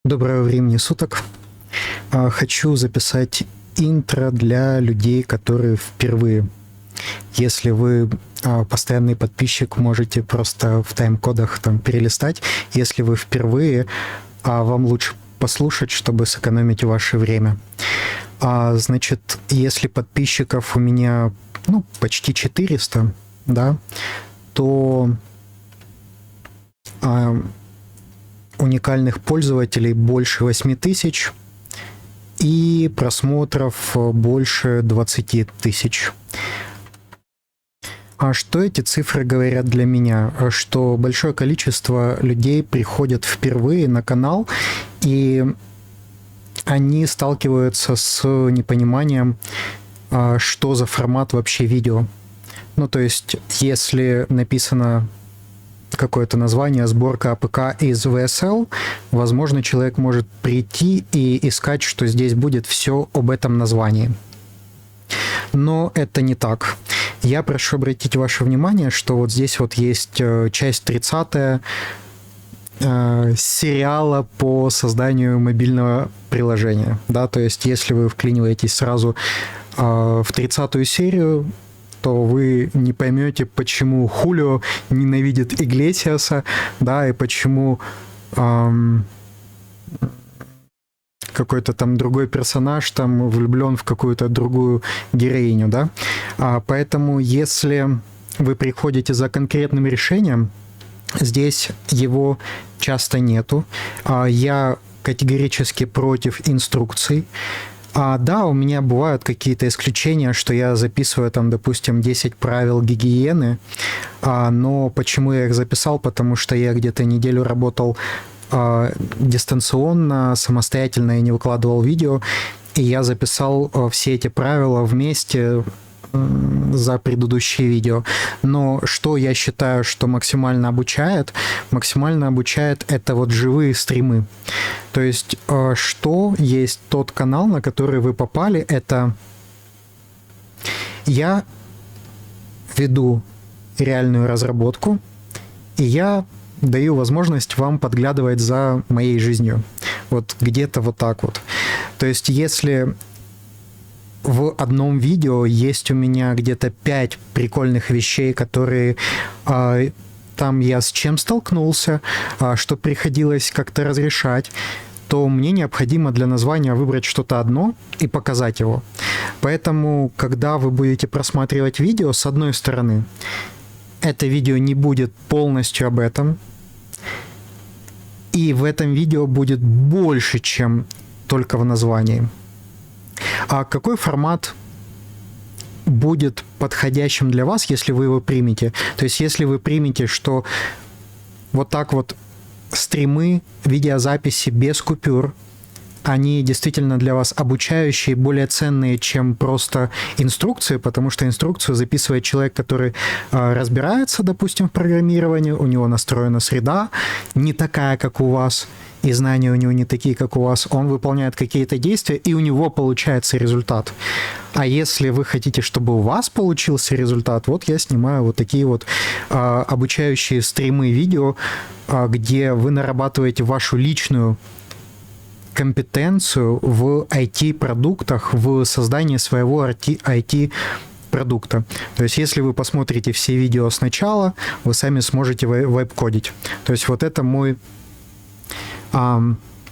Доброго времени суток. Хочу записать интро для людей, которые впервые. Если вы постоянный подписчик, можете просто в тайм-кодах там перелистать. Если вы впервые, вам лучше послушать, чтобы сэкономить ваше время. Значит, если подписчиков у меня почти 400, да, то уникальных пользователей больше 8000 и просмотров больше 20 тысяч. А что эти цифры говорят для меня? Что большое количество людей приходят впервые на канал, и они сталкиваются с непониманием, что за формат вообще видео. То есть, если написано какое-то название, сборка АПК из VSL, возможно, человек может прийти и искать, что здесь будет все об этом названии. Но это не так. Я прошу обратить ваше внимание, что вот здесь вот есть часть 30 сериала по созданию мобильного приложения. Да? То есть, если вы вклиниваетесь сразу в 30-ю серию, то вы не поймете, почему Хулио ненавидит Иглесиаса, да, и почему какой-то там другой персонаж там влюблен в какую-то другую героиню, да. Поэтому, если вы приходите за конкретным решением, здесь его часто нету. Я категорически против инструкций. Да, у меня бывают какие-то исключения, что я записываю там, допустим, 10 правил гигиены, но почему я их записал? Потому что я где-то неделю работал дистанционно, самостоятельно, и не выкладывал видео, и я записал все эти правила вместе за предыдущие видео. Но что я считаю, что максимально обучает? Максимально обучает это вот живые стримы. То есть, что есть тот канал, на который вы попали, это я веду реальную разработку, и я даю возможность вам подглядывать за моей жизнью. Вот где-то вот так вот. То есть, если в одном видео есть у меня где-то 5 прикольных вещей, которые там я с чем столкнулся, что приходилось как-то разрешать, то мне необходимо для названия выбрать что-то одно и показать его. Поэтому, когда вы будете просматривать видео, с одной стороны, это видео не будет полностью об этом, и в этом видео будет больше, чем только в названии. А какой формат будет подходящим для вас, если вы его примете? То есть, если вы примете, что вот так вот стримы, видеозаписи без купюр, они действительно для вас обучающие, более ценные, чем просто инструкции, потому что инструкцию записывает человек, который разбирается, допустим, в программировании, у него настроена среда не такая, как у вас, и знания у него не такие, как у вас, он выполняет какие-то действия, и у него получается результат. А если вы хотите, чтобы у вас получился результат, вот я снимаю вот такие вот обучающие стримы видео, где вы нарабатываете вашу личную компетенцию в IT-продуктах, в создании своего IT-продукта. То есть, если вы посмотрите все видео сначала, вы сами сможете веб-кодить. То есть, вот это мой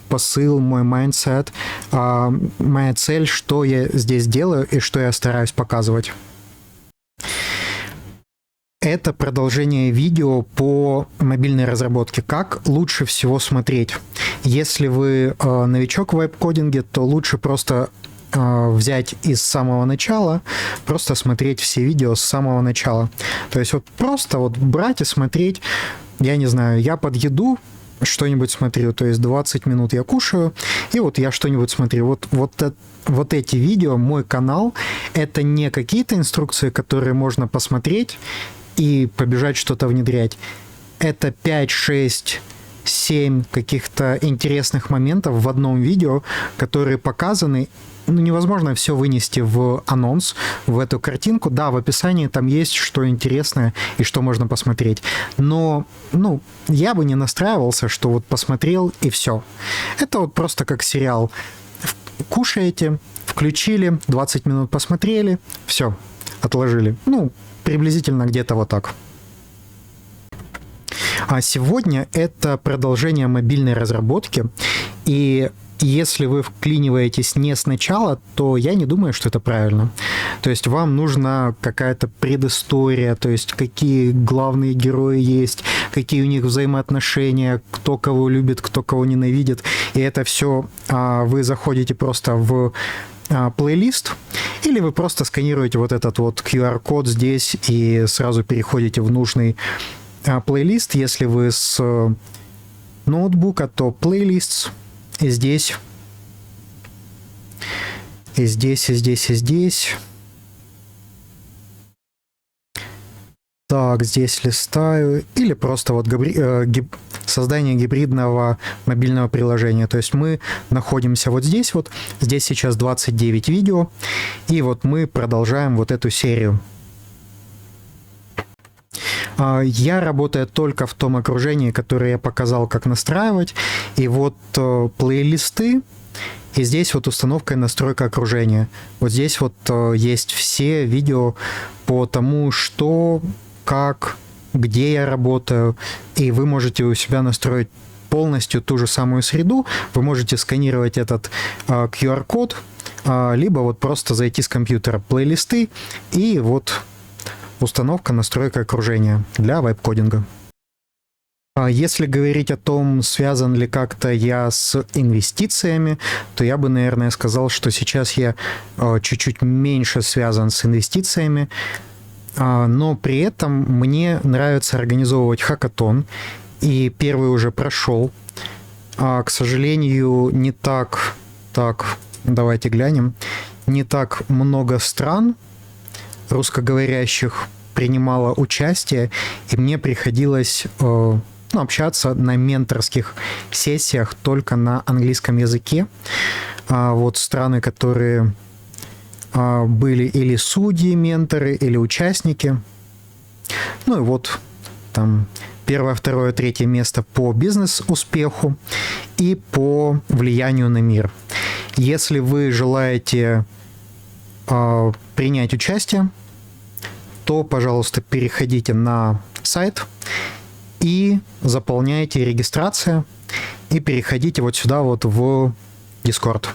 посыл, мой майндсет, моя цель, что я здесь делаю и что я стараюсь показывать. Это продолжение видео по мобильной разработке. Как лучше всего смотреть? Если вы новичок в веб-кодинге, то лучше просто взять из самого начала, просто смотреть все видео с самого начала. То есть вот просто вот брать и смотреть, я не знаю, я под еду что-нибудь смотрю, то есть 20 минут я кушаю, и вот я что-нибудь смотрю. Вот эти видео, мой канал, это не какие-то инструкции, которые можно посмотреть и побежать что-то внедрять. Это 5, 6, 7 каких-то интересных моментов в одном видео, которые показаны ну, невозможно все вынести в анонс, в эту картинку. Да, в описании там есть что интересное и что можно посмотреть. Но, ну, я бы не настраивался, что вот посмотрел и все. Это вот просто как сериал. Кушаете, включили, 20 минут посмотрели, все, отложили. Ну, приблизительно где-то вот так. А сегодня это продолжение мобильной разработки, и если вы вклиниваетесь не сначала, то я не думаю, что это правильно. То есть вам нужна какая-то предыстория, то есть какие главные герои есть, какие у них взаимоотношения, кто кого любит, кто кого ненавидит. И это все вы заходите просто в плейлист, или вы просто сканируете вот этот вот QR-код здесь и сразу переходите в нужный плейлист. Если вы с ноутбука, то плейлист. И здесь, и здесь, и здесь, и здесь. Так, здесь листаю. Или просто вот создание гибридного мобильного приложения. То есть мы находимся вот здесь вот. Здесь сейчас 29 видео. И вот мы продолжаем вот эту серию. Я работаю только в том окружении, которое я показал, как настраивать. И вот плейлисты. И здесь вот установка и настройка окружения. Вот здесь вот есть все видео по тому, что, как, где я работаю. И вы можете у себя настроить полностью ту же самую среду. Вы можете сканировать этот QR-код, либо вот просто зайти с компьютера плейлисты и вот установка, настройка окружения для веб-кодинга. Если говорить о том, связан ли как-то я с инвестициями, то я бы, наверное, сказал, что сейчас я чуть-чуть меньше связан с инвестициями, но при этом мне нравится организовывать хакатон, и первый уже прошел. К сожалению, не так, давайте глянем, не так много стран русскоговорящих принимала участие, и мне приходилось общаться на менторских сессиях только на английском языке. Вот страны, которые были или судьи, менторы, или участники. Ну и вот там 1, 2, 3 место по бизнес-успеху и по влиянию на мир. Если вы желаете принять участие, то, пожалуйста, переходите на сайт и заполняйте регистрацию, и переходите вот сюда вот в Discord.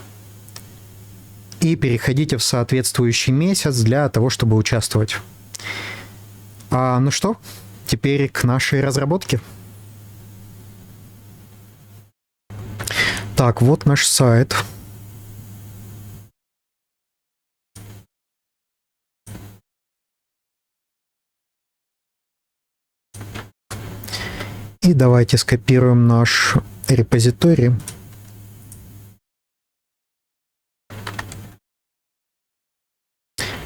И переходите в соответствующий месяц для того, чтобы участвовать. Ну что, теперь к нашей разработке. Так, вот наш сайт. И давайте скопируем наш репозиторий.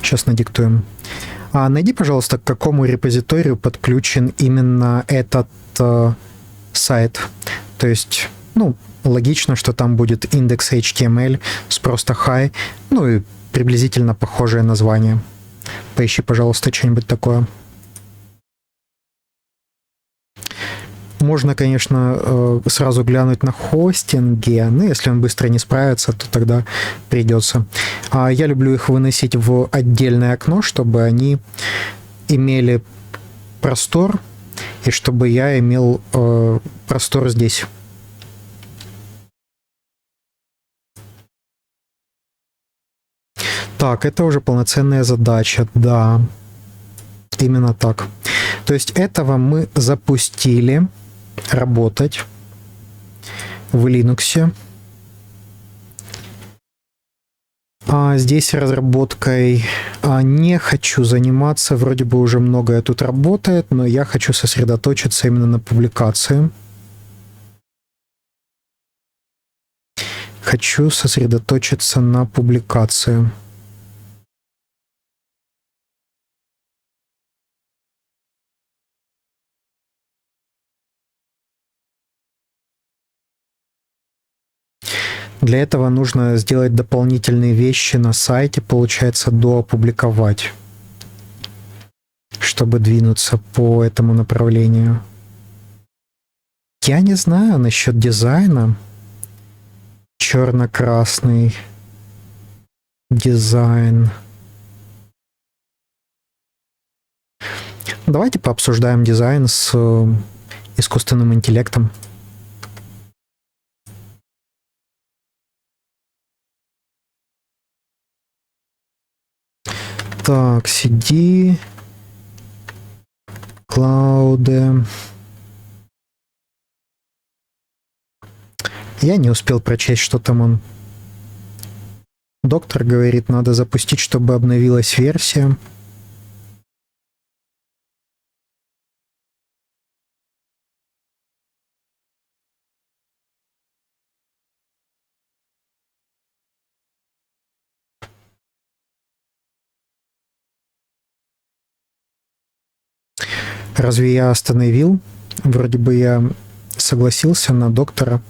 Сейчас надиктуем. Найди, пожалуйста, к какому репозиторию подключен именно этот сайт. То есть, логично, что там будет индекс HTML с просто hi, и приблизительно похожее название. Поищи, пожалуйста, что-нибудь такое. Можно, конечно, сразу глянуть на хостинге, но если он быстро не справится, то тогда придется. Я люблю их выносить в отдельное окно, чтобы они имели простор, и чтобы я имел простор здесь. Так, это уже полноценная задача, да. Именно так. То есть этого мы запустили работать в Linux. Здесь разработкой не хочу заниматься, вроде бы уже многое тут работает, но я хочу сосредоточиться именно на публикации. Хочу сосредоточиться на публикации. Для этого нужно сделать дополнительные вещи на сайте, получается, доопубликовать, чтобы двинуться по этому направлению. Я не знаю насчет дизайна. Черно-красный дизайн. Давайте пообсуждаем дизайн с искусственным интеллектом. Так, CD, клауды. Я не успел прочесть, что там он. Доктор говорит, надо запустить, чтобы обновилась версия. Разве я остановил? Вроде бы я согласился на доктора.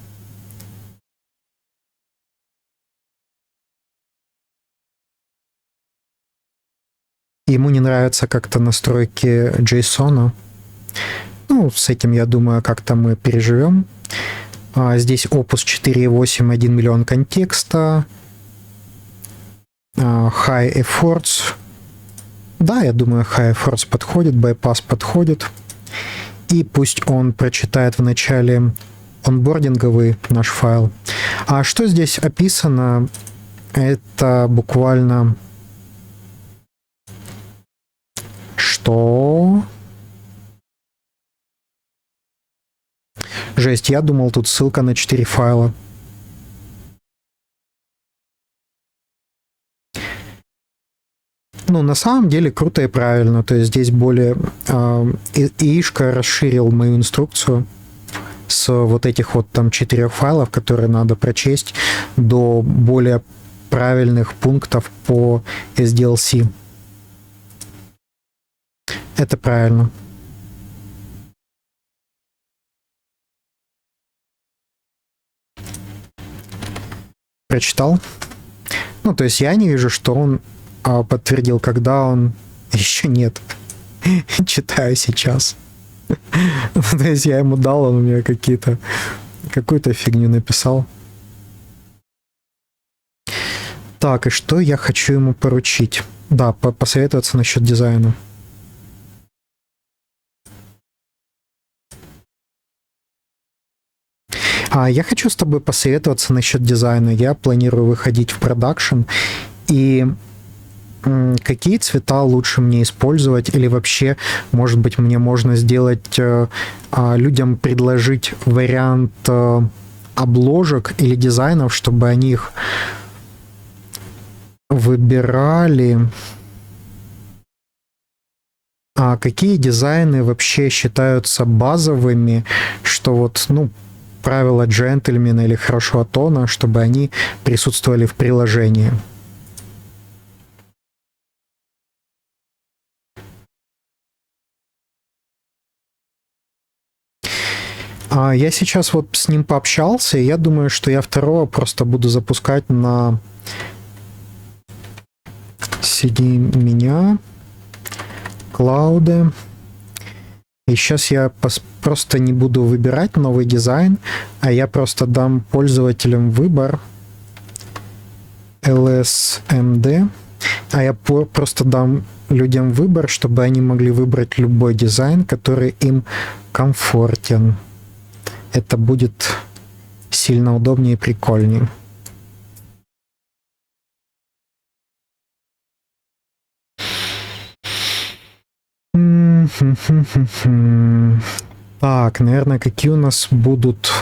Ему не нравятся как-то настройки JSON. Ну, с этим, я думаю, как-то мы переживем. Здесь Opus 4.8, 1 миллион контекста. High Efforts. Да, я думаю, High Efforts подходит, Bypass подходит. И пусть он прочитает в начале онбординговый наш файл. А что здесь описано? Это буквально... Что? Жесть, я думал, тут ссылка на 4 файла. Ну, на самом деле, круто и правильно. То есть здесь более... ИИшка расширил мою инструкцию с вот этих вот там 4 файлов, которые надо прочесть, до более правильных пунктов по SDLC. Это правильно. Прочитал? Ну, то есть я не вижу, что он подтвердил, когда он... Еще нет. Читаю сейчас. То есть я ему дал, он мне какую-то фигню написал. Так, и что я хочу ему поручить? Да, посоветоваться насчет дизайна. Я хочу с тобой посоветоваться насчет дизайна. Я планирую выходить в продакшн, и какие цвета лучше мне использовать, или вообще, может быть, мне можно сделать, людям предложить вариант обложек или дизайнов, чтобы они их выбирали. А какие дизайны вообще считаются базовыми, что вот, ну, правила джентльмена или хорошего тона, чтобы они присутствовали в приложении? Я сейчас вот с ним пообщался, и я думаю, что я второго просто буду запускать на CD меня, клауды. И сейчас я просто не буду выбирать новый дизайн, а я просто дам пользователям выбор LSMD, а я просто дам людям выбор, чтобы они могли выбрать любой дизайн, который им комфортен. Это будет сильно удобнее и прикольнее. Так, наверное, какие у нас будут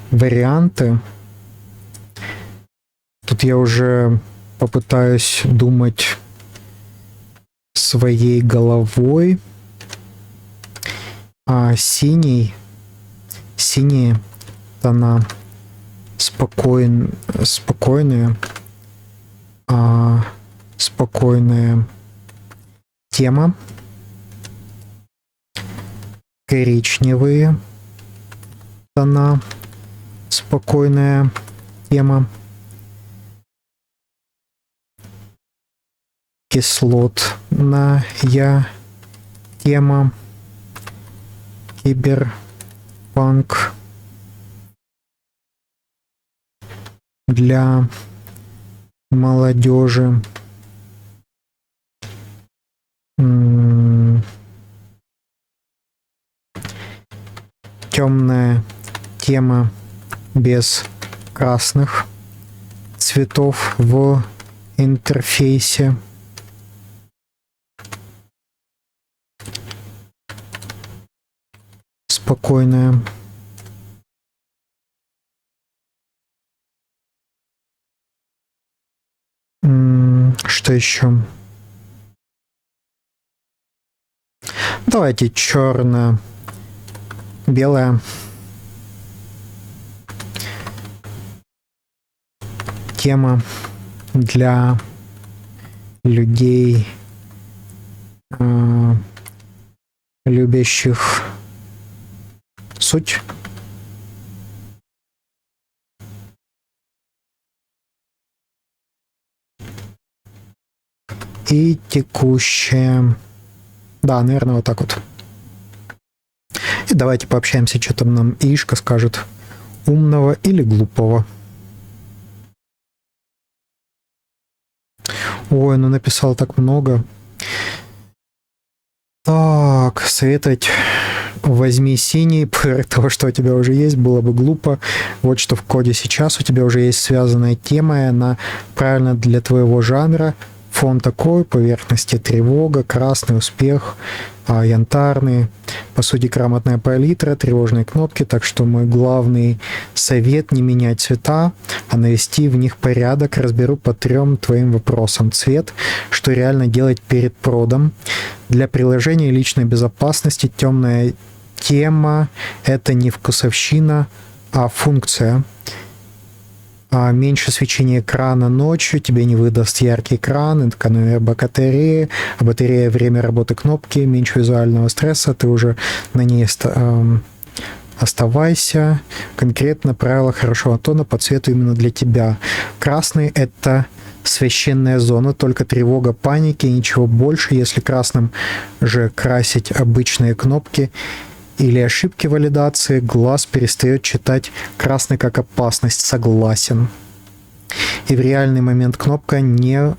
варианты? Тут я уже попытаюсь думать своей головой. Синие тона спокойные, спокойная тема, коричневые тона, спокойная тема. Кислотная тема. Киберпанк для молодежи. Темная тема без красных цветов в интерфейсе. Спокойная. Что еще? Давайте черно-белая. Тема для людей, любящих суть. И текущее. Да, наверное, вот так вот. И давайте пообщаемся, что там нам Ишка скажет. Умного или глупого. Ой, ну написал так много. Так, советовать возьми синий, поверх того, что у тебя уже есть, было бы глупо. Вот что в коде сейчас у тебя уже есть связанная тема, и она правильно для твоего жанра. Фон такой, поверхности тревога, красный успех, янтарный, по сути, грамотная палитра, тревожные кнопки, так что мой главный совет — не менять цвета, а навести в них порядок. Разберу по 3 твоим вопросам. Цвет, что реально делать перед продом. Для приложения личной безопасности темная тема — это не вкусовщина, а функция. Меньше свечения экрана ночью тебе не выдаст яркий экран, экономия батареи, батарея, время работы кнопки, меньше визуального стресса, ты уже на ней оставайся. Конкретно правило хорошего тона по цвету именно для тебя. Красный — это священная зона, только тревога, паники, ничего больше. Если красным же красить обычные кнопки или ошибки валидации, глаз перестает читать красный как опасность. Согласен. И в реальный момент кнопка не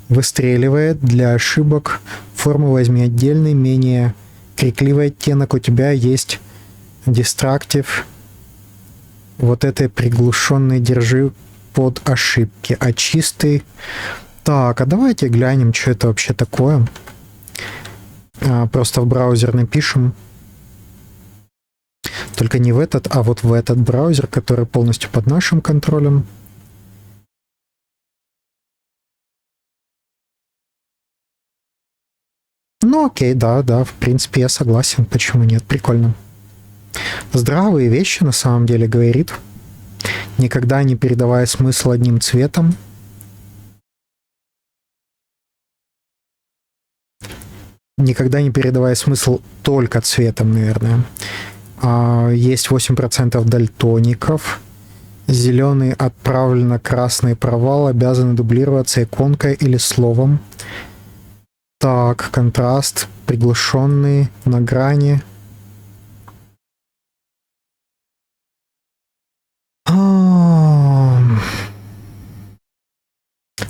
выстреливает. Для ошибок форму возьми отдельный, менее крикливый оттенок. У тебя есть дистрактив. Вот этой приглушенный держи под ошибки. А чистый... Так, а давайте глянем, что это вообще такое. Просто в браузер напишем. Только не в этот, а вот в этот браузер, который полностью под нашим контролем. Ну окей, да, в принципе, я согласен. Почему нет? Прикольно. Здравые вещи на самом деле говорит. Никогда не передавая смысл одним цветом. Никогда не передавая смысл только цветом, наверное. Есть 8% дальтоников. Зеленый отправлено, красный провал, обязаны дублироваться иконкой или словом. Так, контраст, приглушенный, на грани.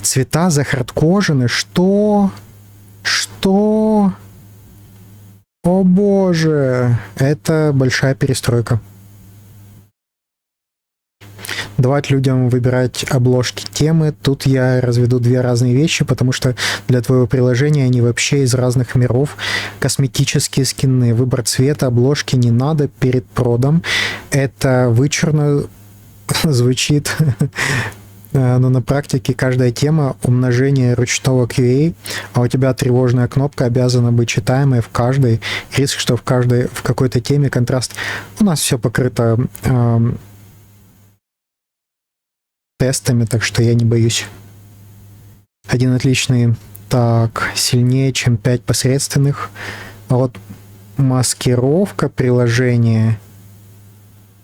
Цвета захардкожены. Что? Что? О боже, это большая перестройка. Давать людям выбирать обложки темы. Тут я разведу 2 разные вещи, потому что для твоего приложения они вообще из разных миров. Косметические скины. Выбор цвета обложки не надо перед продом. Это вычурно звучит. Но на практике каждая тема — умножение ручного QA, а у тебя тревожная кнопка обязана быть читаемой в каждой. Риск, что в какой-то теме контраст. У нас все покрыто тестами, так что я не боюсь. 1 отличный. Так, сильнее, чем 5 посредственных. А вот маскировка приложения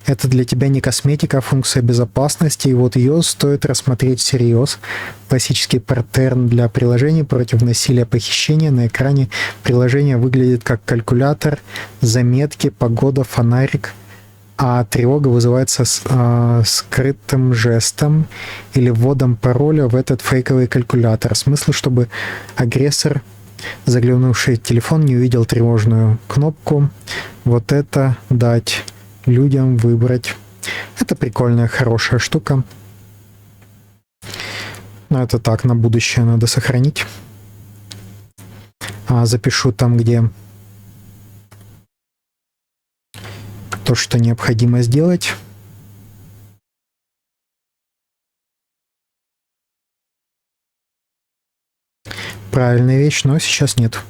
Это для тебя не косметика, а функция безопасности, и вот ее стоит рассмотреть всерьез. Классический паттерн для приложений против насилия похищения. На экране приложение выглядит как калькулятор, заметки, погода, фонарик, а тревога вызывается скрытым жестом или вводом пароля в этот фейковый калькулятор. Смысл, чтобы агрессор, заглянувший в телефон, не увидел тревожную кнопку. Вот это дать людям выбрать. Это прикольная, хорошая штука. Но это так, на будущее надо сохранить. Запишу там, где то, что необходимо сделать. Правильная вещь, но сейчас нет.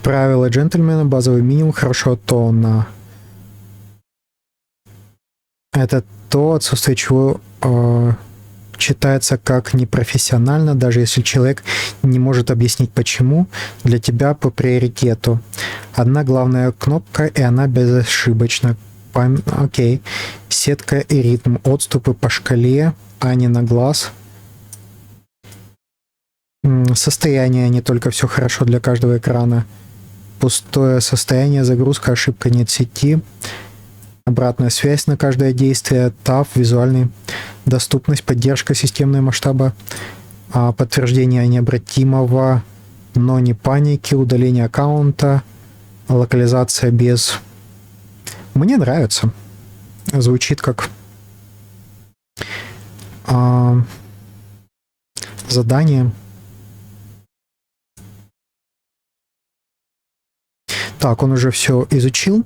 Правила джентльмена, базовый минимум хорошего тона. Это то, отсутствие чего читается как непрофессионально, даже если человек не может объяснить почему, для тебя по приоритету. Одна главная кнопка, и она безошибочна. Окей. Сетка и ритм. Отступы по шкале, а не на глаз. Состояние, не только все хорошо для каждого экрана. Пустое состояние, загрузка, ошибка, нет сети. Обратная связь на каждое действие, TAF, визуальный, доступность, поддержка системного масштаба, подтверждение необратимого, но не паники, удаление аккаунта, локализация без... Мне нравится. Звучит как задание. Так, он уже все изучил.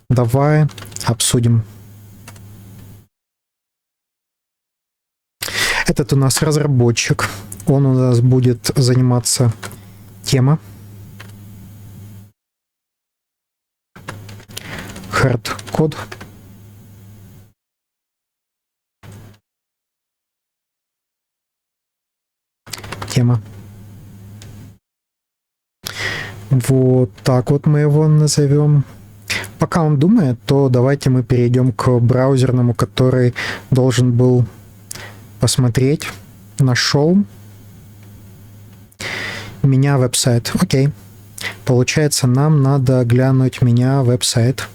Давай обсудим. Этот у нас разработчик. Он у нас будет заниматься тема. Hardcode. Тема. Вот так вот мы его назовем. Пока он думает, то давайте мы перейдем к браузерному, который должен был посмотреть. Нашел. Меня веб-сайт. Окей. Получается, нам надо глянуть меня веб-сайт.